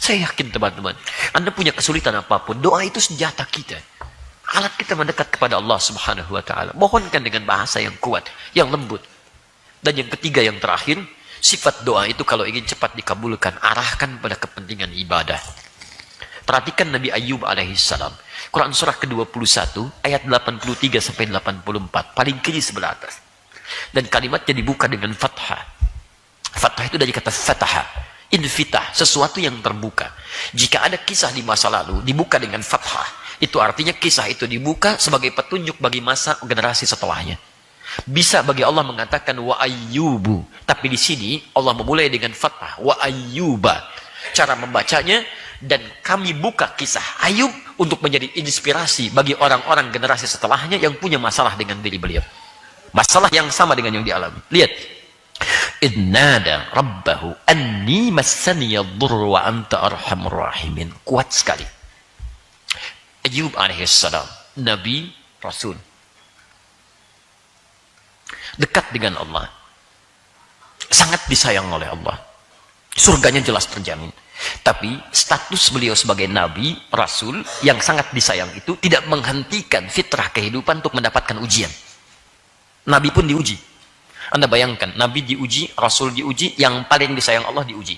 Saya yakin teman-teman, Anda punya kesulitan apapun, doa itu senjata kita. Alat kita mendekat kepada Allah Subhanahu wa Ta'ala. Mohonkan dengan bahasa yang kuat, yang lembut. Dan yang ketiga, yang terakhir, sifat doa itu kalau ingin cepat dikabulkan, arahkan pada kepentingan ibadah. Perhatikan Nabi Ayyub alaihissalam. Quran surah ke-21 ayat 83 sampai 84, paling kiri sebelah atas. Dan kalimatnya dibuka dengan fathah. Fathah itu dari kata fataha, infitah, sesuatu yang terbuka. Jika ada kisah di masa lalu dibuka dengan fathah, itu artinya kisah itu dibuka sebagai petunjuk bagi masa generasi setelahnya. Bisa bagi Allah mengatakan wa ayyubu, tapi di sini Allah memulai dengan fathah wa ayyuba. Cara membacanya, dan kami buka kisah Ayub untuk menjadi inspirasi bagi orang-orang generasi setelahnya yang punya masalah dengan diri beliau. Masalah yang sama dengan yang dialami. Lihat. Innada rabbahu anni massani yadhurru wa anta arhamur rahimin. Kuat sekali. Ayub alaihissalam, Nabi, Rasul. Dekat dengan Allah. Sangat disayang oleh Allah. Surganya jelas terjamin. Tapi status beliau sebagai Nabi, Rasul yang sangat disayang itu tidak menghentikan fitrah kehidupan untuk mendapatkan ujian. Nabi pun diuji. Anda bayangkan, Nabi diuji, Rasul diuji, yang paling disayang Allah diuji.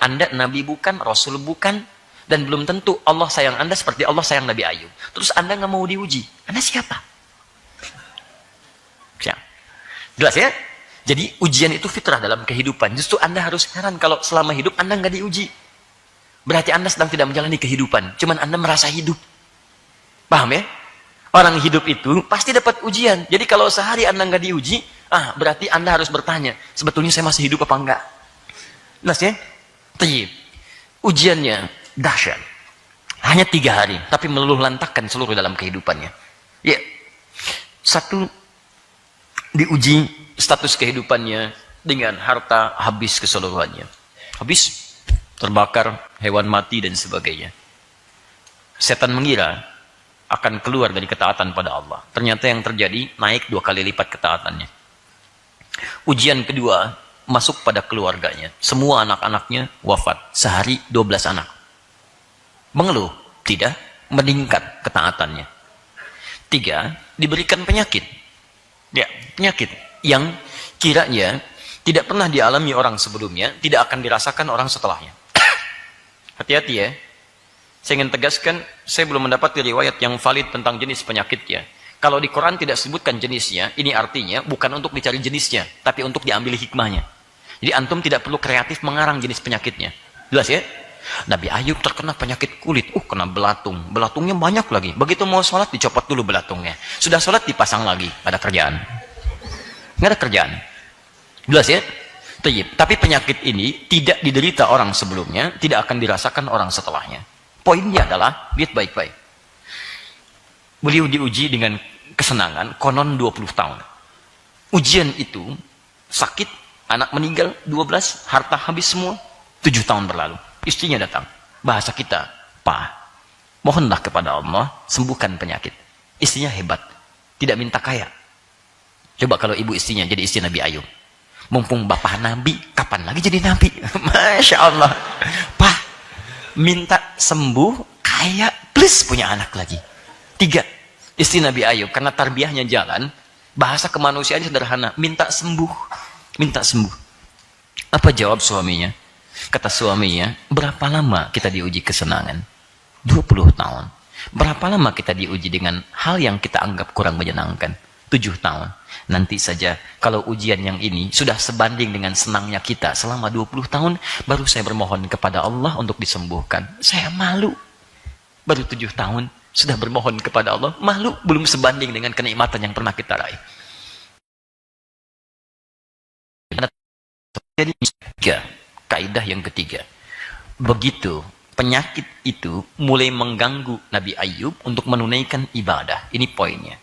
Anda Nabi bukan, Rasul bukan, dan belum tentu Allah sayang Anda seperti Allah sayang Nabi Ayub. Terus Anda nggak mau diuji. Anda siapa? Siapa? Jelas ya? Jadi ujian itu fitrah dalam kehidupan. Justru Anda harus heran kalau selama hidup Anda nggak diuji. Berarti Anda sedang tidak menjalani kehidupan. Cuman Anda merasa hidup. Paham ya? Orang hidup itu pasti dapat ujian. Jadi kalau sehari Anda nggak diuji, berarti Anda harus bertanya, sebetulnya saya masih hidup apa enggak? Jelas ya? Tayyib. Ujiannya dahsyat. Hanya 3 hari, tapi meluluh lantakkan seluruh dalam kehidupannya. Ya. Satu, diuji status kehidupannya dengan harta habis keseluruhannya. Habis, terbakar, hewan mati, dan sebagainya. Setan mengira akan keluar dari ketaatan pada Allah. Ternyata yang terjadi, naik 2 kali lipat ketaatannya. Ujian kedua, masuk pada keluarganya. Semua anak-anaknya wafat. Sehari 12 anak. Mengeluh? Tidak. Meningkat ketaatannya. 3, diberikan penyakit. Ya, penyakit yang kiranya tidak pernah dialami orang sebelumnya, tidak akan dirasakan orang setelahnya. Hati-hati ya. Saya ingin tegaskan, saya belum mendapat riwayat yang valid tentang jenis penyakitnya. Kalau di Quran tidak sebutkan jenisnya, ini artinya bukan untuk dicari jenisnya, tapi untuk diambil hikmahnya. Jadi antum tidak perlu kreatif mengarang jenis penyakitnya. Jelas ya? Nabi Ayub terkena penyakit kulit, kena belatung. Belatungnya banyak lagi. Begitu mau sholat, dicopot dulu belatungnya. Sudah sholat, dipasang lagi. Ada kerjaan. Nggak ada kerjaan. Jelas ya? Tapi penyakit ini tidak diderita orang sebelumnya, tidak akan dirasakan orang setelahnya. Poinnya adalah, lihat baik-baik. Beliau diuji dengan kesenangan, konon 20 tahun. Ujian itu, sakit, anak meninggal, 12, harta habis semua, 7 tahun berlalu. Istrinya datang. Bahasa kita, Pak, mohonlah kepada Allah, sembuhkan penyakit. Istrinya hebat, tidak minta kaya. Coba kalau ibu istrinya jadi istri Nabi Ayub. Mumpung bapak Nabi, kapan lagi jadi Nabi? Masya Allah. Pak, minta sembuh, kaya, plus punya anak lagi. 3, istri Nabi Ayub, karena tarbiyahnya jalan, bahasa kemanusiaan sederhana, minta sembuh. Minta sembuh. Apa jawab suaminya? Kata suaminya, berapa lama kita diuji kesenangan? 20 tahun. Berapa lama kita diuji dengan hal yang kita anggap kurang menyenangkan? 7 tahun. Nanti saja kalau ujian yang ini sudah sebanding dengan senangnya kita selama 20 tahun, baru saya bermohon kepada Allah untuk disembuhkan. Saya malu. Baru 7 tahun sudah bermohon kepada Allah, malu, belum sebanding dengan kenikmatan yang pernah kita raih. Jadi kaidah yang ketiga, begitu penyakit itu mulai mengganggu Nabi Ayub untuk menunaikan ibadah. Ini poinnya.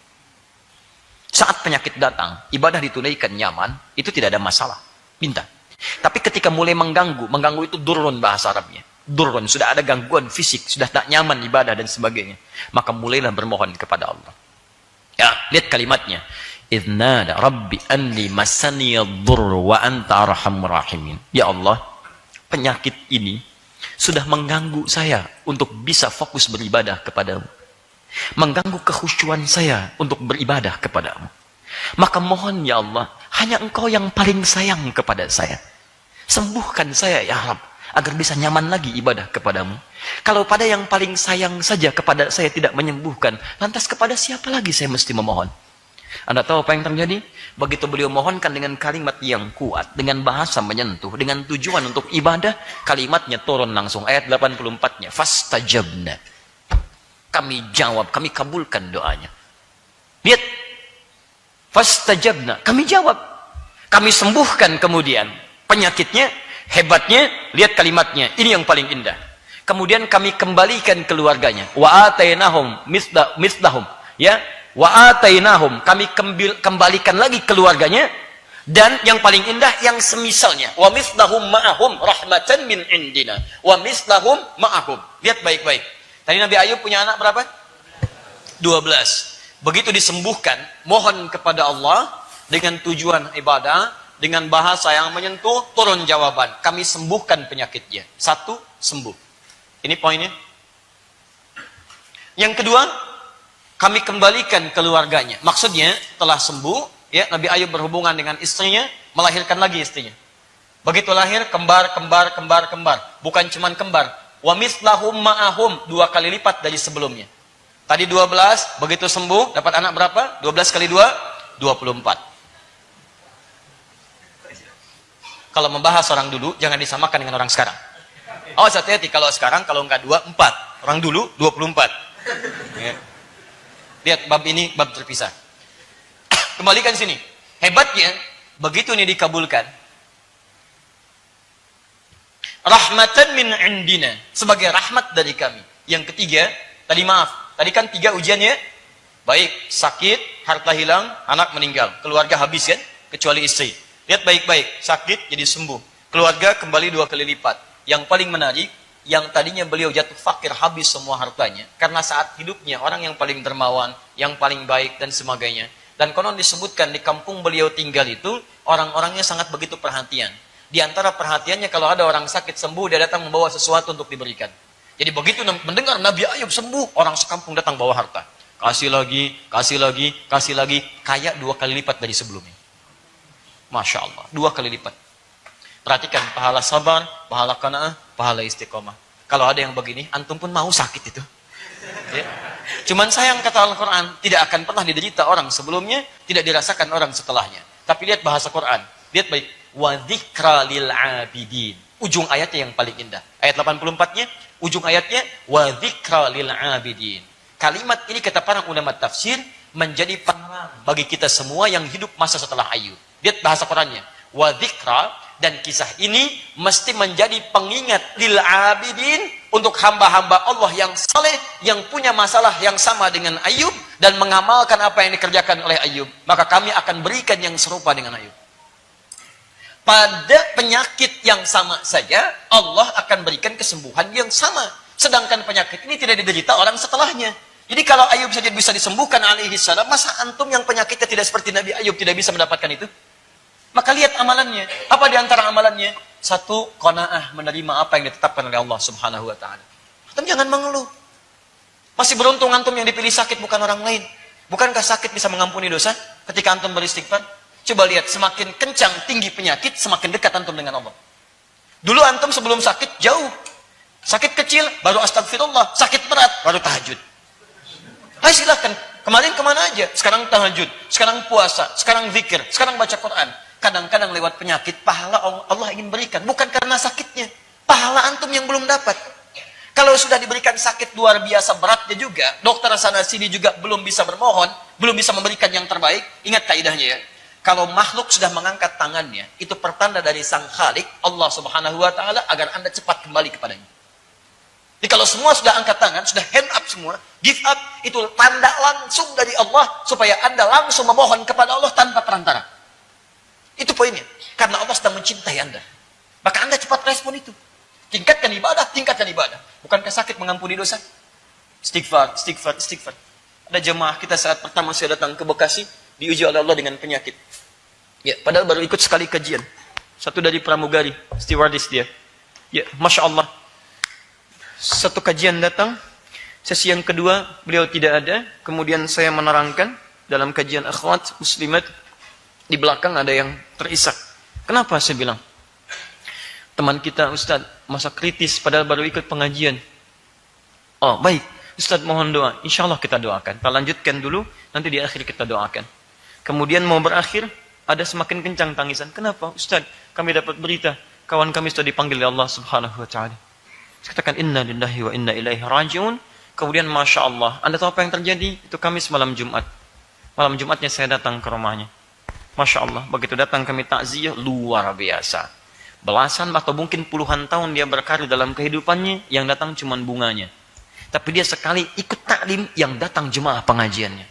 Saat penyakit datang, ibadah ditunaikan nyaman, itu tidak ada masalah. Minta. Tapi ketika mulai mengganggu itu durun bahasa Arabnya. Durun, sudah ada gangguan fisik, sudah tak nyaman ibadah dan sebagainya. Maka mulailah bermohon kepada Allah. Ya, lihat kalimatnya. Idnada Rabbi anni masani yadhurru wa anta arhamur rahimin. Ya Allah, penyakit ini sudah mengganggu saya untuk bisa fokus beribadah kepadamu. Mengganggu kekhusyuan saya untuk beribadah kepadamu. Maka mohon ya Allah, hanya Engkau yang paling sayang kepada saya. Sembuhkan saya ya Rabb, agar bisa nyaman lagi ibadah kepadamu. Kalau pada yang paling sayang saja kepada saya tidak menyembuhkan, lantas kepada siapa lagi saya mesti memohon? Anda tahu apa yang terjadi? Begitu beliau mohonkan dengan kalimat yang kuat, dengan bahasa menyentuh, dengan tujuan untuk ibadah, kalimatnya turun langsung. Ayat 84-nya. Fastajabna. Kami jawab, kami kabulkan doanya. Lihat. Fastajabna. Kami jawab. Kami sembuhkan kemudian. Penyakitnya, hebatnya, lihat kalimatnya. Ini yang paling indah. Kemudian kami kembalikan keluarganya. Wa atainahum mislahum. Ya. Wa atainahum, kami kembalikan lagi keluarganya, dan yang paling indah yang semisalnya. Wa mislahum ma'ahum rahmatan min indina. Wa mislahum ma'ahum. Lihat baik-baik. Tadi Nabi Ayub punya anak berapa? 12. Begitu disembuhkan, mohon kepada Allah dengan tujuan ibadah, dengan bahasa yang menyentuh, turun jawaban. Kami sembuhkan penyakitnya. Satu, sembuh. Ini poinnya. Yang kedua, kami kembalikan keluarganya. Maksudnya, telah sembuh, ya, Nabi Ayub berhubungan dengan istrinya, melahirkan lagi istrinya. Begitu lahir, kembar. Bukan cuman kembar. Wa mislahum ma'ahum, 2 kali lipat dari sebelumnya. Tadi 12, begitu sembuh, dapat anak berapa? 12 kali 2, 24. Kalau membahas orang dulu, jangan disamakan dengan orang sekarang. Oh, hati-hati, kalau sekarang, kalau enggak 2, 4. Orang dulu, 24. Ya. Lihat, bab ini bab terpisah. Kembalikan sini. Hebatnya, begitu ini dikabulkan. Rahmatan min indina. Sebagai rahmat dari kami. Yang ketiga, tadi maaf. Tadi kan 3 ujiannya. Baik, sakit, harta hilang, anak meninggal. Keluarga habis kan? Kecuali istri. Lihat baik-baik. Sakit jadi sembuh. Keluarga kembali 2 kali lipat. Yang paling menarik, yang tadinya beliau jatuh fakir, habis semua hartanya, karena saat hidupnya orang yang paling dermawan, yang paling baik dan sebagainya. Dan konon disebutkan di kampung beliau tinggal itu, orang-orangnya sangat begitu perhatian. Di antara perhatiannya, kalau ada orang sakit sembuh, dia datang membawa sesuatu untuk diberikan. Jadi begitu mendengar Nabi Ayub sembuh, orang sekampung datang bawa harta. Kasih lagi, kayak 2 kali lipat dari sebelumnya. Masya Allah, 2 kali lipat. Perhatikan, pahala sabar, pahala qanaah, pahala istiqomah. Kalau ada yang begini, antum pun mau sakit itu. Ya. Cuman sayang kata Al-Quran, tidak akan pernah diderita orang sebelumnya, tidak dirasakan orang setelahnya. Tapi lihat bahasa Quran, lihat baik. Wa dzikra lil abidin. Ujung ayatnya yang paling indah. Ayat 84-nya, ujung ayatnya, wa dzikra lil abidin. Kalimat ini kata para ulama tafsir, menjadi penerang bagi kita semua yang hidup masa setelah Ayub. Lihat bahasa Qurannya. Wa dzikra. Dan kisah ini mesti menjadi pengingat lil abidin, untuk hamba-hamba Allah yang saleh, yang punya masalah yang sama dengan Ayub dan mengamalkan apa yang dikerjakan oleh Ayub. Maka kami akan berikan yang serupa dengan Ayub. Pada penyakit yang sama saja, Allah akan berikan kesembuhan yang sama. Sedangkan penyakit ini tidak diderita orang setelahnya. Jadi kalau Ayub saja bisa disembuhkan alaihi salam, masa antum yang penyakitnya tidak seperti Nabi Ayub tidak bisa mendapatkan itu? Maka lihat amalannya. Apa di antara amalannya? 1, qanaah, menerima apa yang ditetapkan oleh Allah Subhanahu wa taala. Antum jangan mengeluh. Masih beruntung antum yang dipilih sakit bukan orang lain. Bukankah sakit bisa mengampuni dosa ketika antum beristighfar? Coba lihat, semakin kencang tinggi penyakit, semakin dekat antum dengan Allah. Dulu antum sebelum sakit jauh. Sakit kecil baru astagfirullah, sakit berat baru tahajud. Hai silakan. Kemarin kemana aja? Sekarang tahajud, sekarang puasa, sekarang zikir, sekarang baca Quran. Kadang-kadang lewat penyakit, pahala Allah ingin berikan. Bukan karena sakitnya. Pahala antum yang belum dapat. Kalau sudah diberikan sakit luar biasa beratnya juga, dokter sana sini juga belum bisa bermohon, belum bisa memberikan yang terbaik. Ingat kaidahnya ya. Kalau makhluk sudah mengangkat tangannya, itu pertanda dari Sang Khalik, Allah Subhanahu wa taala, agar Anda cepat kembali kepadanya. Jadi kalau semua sudah angkat tangan, sudah hand up semua, give up, itu tanda langsung dari Allah supaya Anda langsung memohon kepada Allah tanpa perantara. Itu poinnya. Karena Allah sedang mencintai Anda. Maka Anda cepat respon itu. Tingkatkan ibadah, tingkatkan ibadah. Bukankah sakit mengampuni dosa? Istighfar. Ada jemaah kita saat pertama saya datang ke Bekasi, diuji oleh Allah dengan penyakit. Ya, padahal baru ikut sekali kajian. Satu dari pramugari, stewardess dia. Ya, Masya Allah. Satu kajian datang, sesi yang kedua beliau tidak ada, kemudian saya menerangkan dalam kajian akhwat muslimat, di belakang ada yang terisak. Kenapa saya bilang? Teman kita Ustaz, masa kritis padahal baru ikut pengajian. Oh baik, Ustaz mohon doa. Insya Allah kita doakan. Kita lanjutkan dulu, nanti di akhir kita doakan. Kemudian mau berakhir, ada semakin kencang tangisan. Kenapa Ustaz? Kami dapat berita, kawan kami sudah dipanggil oleh Allah subhanahu wa ta'ala. Saya katakan inna lillahi wa inna ilaihi raji'un. Kemudian Masya Allah, Anda tahu apa yang terjadi? Itu Kamis malam Jumat. Malam Jumatnya saya datang ke rumahnya. Masya Allah, begitu datang kami takziah, luar biasa. Belasan atau mungkin puluhan tahun dia berkarir dalam kehidupannya, yang datang cuma bunganya. Tapi dia sekali ikut taklim, yang datang jemaah pengajiannya.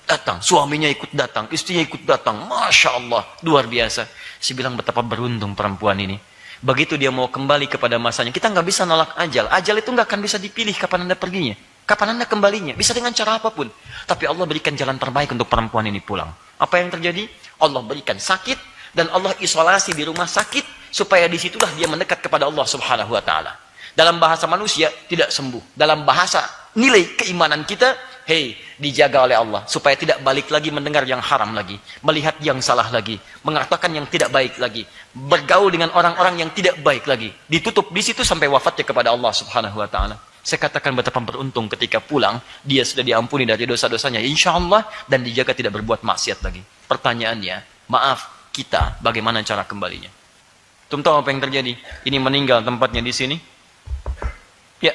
Datang, suaminya ikut datang, istrinya ikut datang. Masya Allah, luar biasa. Saya bilang betapa beruntung perempuan ini. Begitu dia mau kembali kepada masanya, kita nggak bisa nolak ajal. Ajal itu nggak akan bisa dipilih kapan Anda perginya. Kapan Anda kembalinya, bisa dengan cara apapun. Tapi Allah berikan jalan terbaik untuk perempuan ini pulang. Apa yang terjadi? Allah berikan sakit, dan Allah isolasi di rumah sakit, supaya disitulah dia mendekat kepada Allah subhanahu wa ta'ala. Dalam bahasa manusia, tidak sembuh. Dalam bahasa nilai keimanan kita, hei, dijaga oleh Allah, supaya tidak balik lagi mendengar yang haram lagi, melihat yang salah lagi, mengatakan yang tidak baik lagi, bergaul dengan orang-orang yang tidak baik lagi. Ditutup di situ sampai wafatnya kepada Allah subhanahu wa ta'ala. Saya katakan betapa beruntung ketika pulang, dia sudah diampuni dari dosa-dosanya, insya Allah, dan dijaga tidak berbuat maksiat lagi. Pertanyaannya, maaf, kita bagaimana cara kembalinya? Tahu apa yang terjadi? Ini meninggal tempatnya di sini. Ya,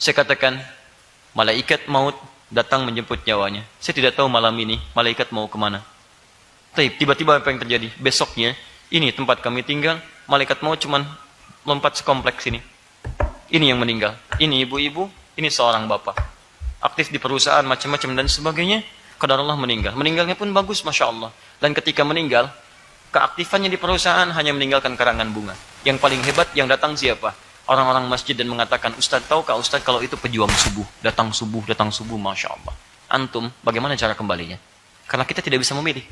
saya katakan, malaikat maut datang menjemput nyawanya. Saya tidak tahu malam ini malaikat mau kemana. Tiba-tiba apa yang terjadi? Besoknya, ini tempat kami tinggal, malaikat maut cuman lompat sekompleks ini. Ini yang meninggal. Ini ibu-ibu, ini seorang bapak. Aktif di perusahaan macam-macam dan sebagainya. Qadarullah meninggal. Meninggalnya pun bagus, Masya Allah. Dan ketika meninggal, keaktifannya di perusahaan hanya meninggalkan karangan bunga. Yang paling hebat yang datang siapa? Orang-orang masjid dan mengatakan, Ustaz, tahukah Ustaz kalau itu pejuang subuh? Datang subuh, Masya Allah. Antum, bagaimana cara kembalinya? Karena kita tidak bisa memilih.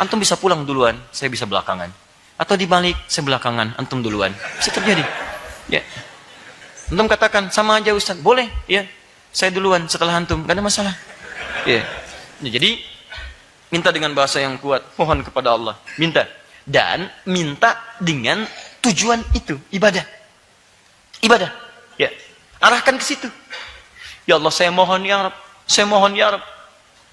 Antum bisa pulang duluan, saya bisa belakangan. Atau dibalik, saya belakangan, antum duluan. Bisa terjadi. Ya. Antum katakan, sama aja Ustaz. Boleh, ya. Saya duluan setelah antum, gak ada masalah. Ya. Jadi, minta dengan bahasa yang kuat, mohon kepada Allah, minta. Dan minta dengan tujuan itu, ibadah. Ibadah. Ya. Arahkan ke situ. Ya Allah, saya mohon ya Rabb. Saya mohon ya Rabb.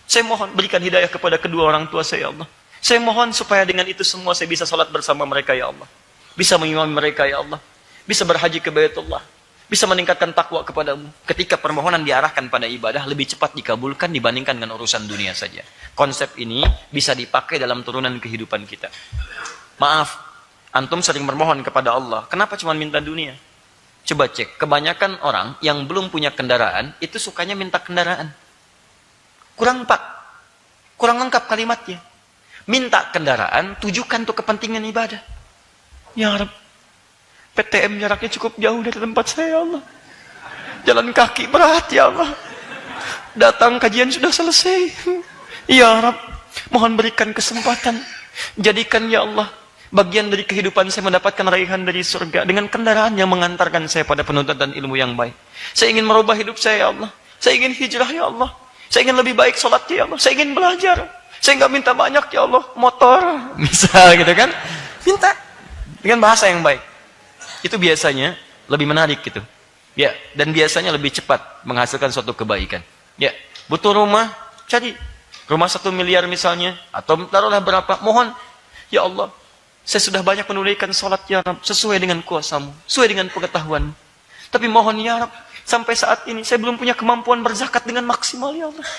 Saya mohon berikan hidayah kepada kedua orang tua saya, ya Allah. Saya mohon supaya dengan itu semua saya bisa salat bersama mereka, ya Allah. Bisa mengimami mereka, ya Allah. Bisa berhaji ke Baitullah. Bisa meningkatkan takwa kepadamu. Ketika permohonan diarahkan pada ibadah, lebih cepat dikabulkan dibandingkan dengan urusan dunia saja. Konsep ini bisa dipakai dalam turunan kehidupan kita. Maaf, antum sering bermohon kepada Allah. Kenapa cuma minta dunia? Coba cek, kebanyakan orang yang belum punya kendaraan, itu sukanya minta kendaraan. Kurang pak, kurang lengkap kalimatnya. Minta kendaraan, tujukan untuk kepentingan ibadah. Ya Rabb, PTM jaraknya cukup jauh dari tempat saya, ya Allah. Jalan kaki berat, ya Allah. Datang kajian sudah selesai. Ya Rabb, mohon berikan kesempatan. Jadikan, ya Allah, bagian dari kehidupan saya mendapatkan raihan dari surga. Dengan kendaraan yang mengantarkan saya pada penuntutan ilmu yang baik. Saya ingin merubah hidup saya, ya Allah. Saya ingin hijrah, ya Allah. Saya ingin lebih baik sholat, ya Allah. Saya ingin belajar. Saya nggak minta banyak, ya Allah. Motor. Misal gitu kan. Minta. Dengan bahasa yang baik. Itu biasanya lebih menarik gitu. Ya, dan biasanya lebih cepat menghasilkan suatu kebaikan. Ya, butuh rumah, cari rumah 1 miliar misalnya, atau taruhlah berapa, mohon, ya Allah, saya sudah banyak menunaikan sholat, ya Rabb, sesuai dengan kuasamu, sesuai dengan pengetahuan. Tapi mohon, ya Rabb, sampai saat ini saya belum punya kemampuan berzakat dengan maksimal, ya Allah.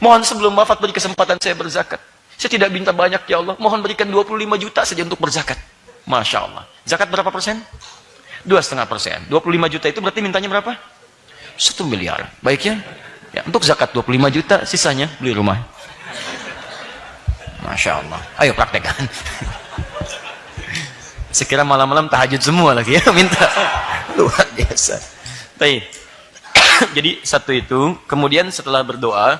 Mohon sebelum wafat beri kesempatan saya berzakat. Saya tidak minta banyak, ya Allah, mohon berikan 25 juta saja untuk berzakat. Masya Allah. Zakat berapa persen? 2,5%. 25 juta itu berarti mintanya berapa? 1 miliar. Baik ya? Ya, untuk zakat 25 juta, sisanya beli rumah. Masya Allah. Ayo praktekkan. Sekira malam-malam tahajud semua lagi ya, minta. Luar biasa. Baik. Jadi satu itu, kemudian setelah berdoa,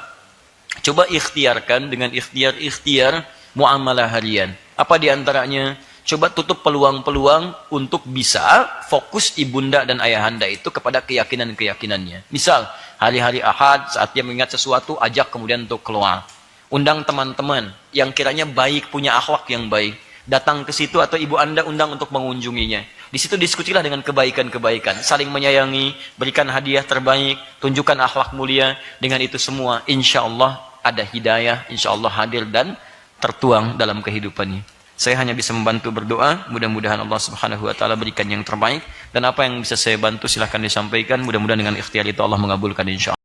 coba ikhtiarkan dengan ikhtiar-ikhtiar muamalah harian. Apa diantaranya? Coba tutup peluang-peluang untuk bisa fokus ibunda dan ayahanda itu kepada keyakinan-keyakinannya. Misal, hari-hari Ahad saat dia mengingat sesuatu, ajak kemudian untuk keluar. Undang teman-teman yang kiranya baik, punya akhlak yang baik. Datang ke situ atau ibu anda undang untuk mengunjunginya. Di situ diskusilah dengan kebaikan-kebaikan. Saling menyayangi, berikan hadiah terbaik, tunjukkan akhlak mulia. Dengan itu semua, insya Allah ada hidayah, insya Allah hadir dan tertuang dalam kehidupannya. Saya hanya bisa membantu berdoa, mudah-mudahan Allah Subhanahu wa taala berikan yang terbaik, dan apa yang bisa saya bantu silahkan disampaikan, mudah-mudahan dengan ikhtiar itu Allah mengabulkan insyaallah.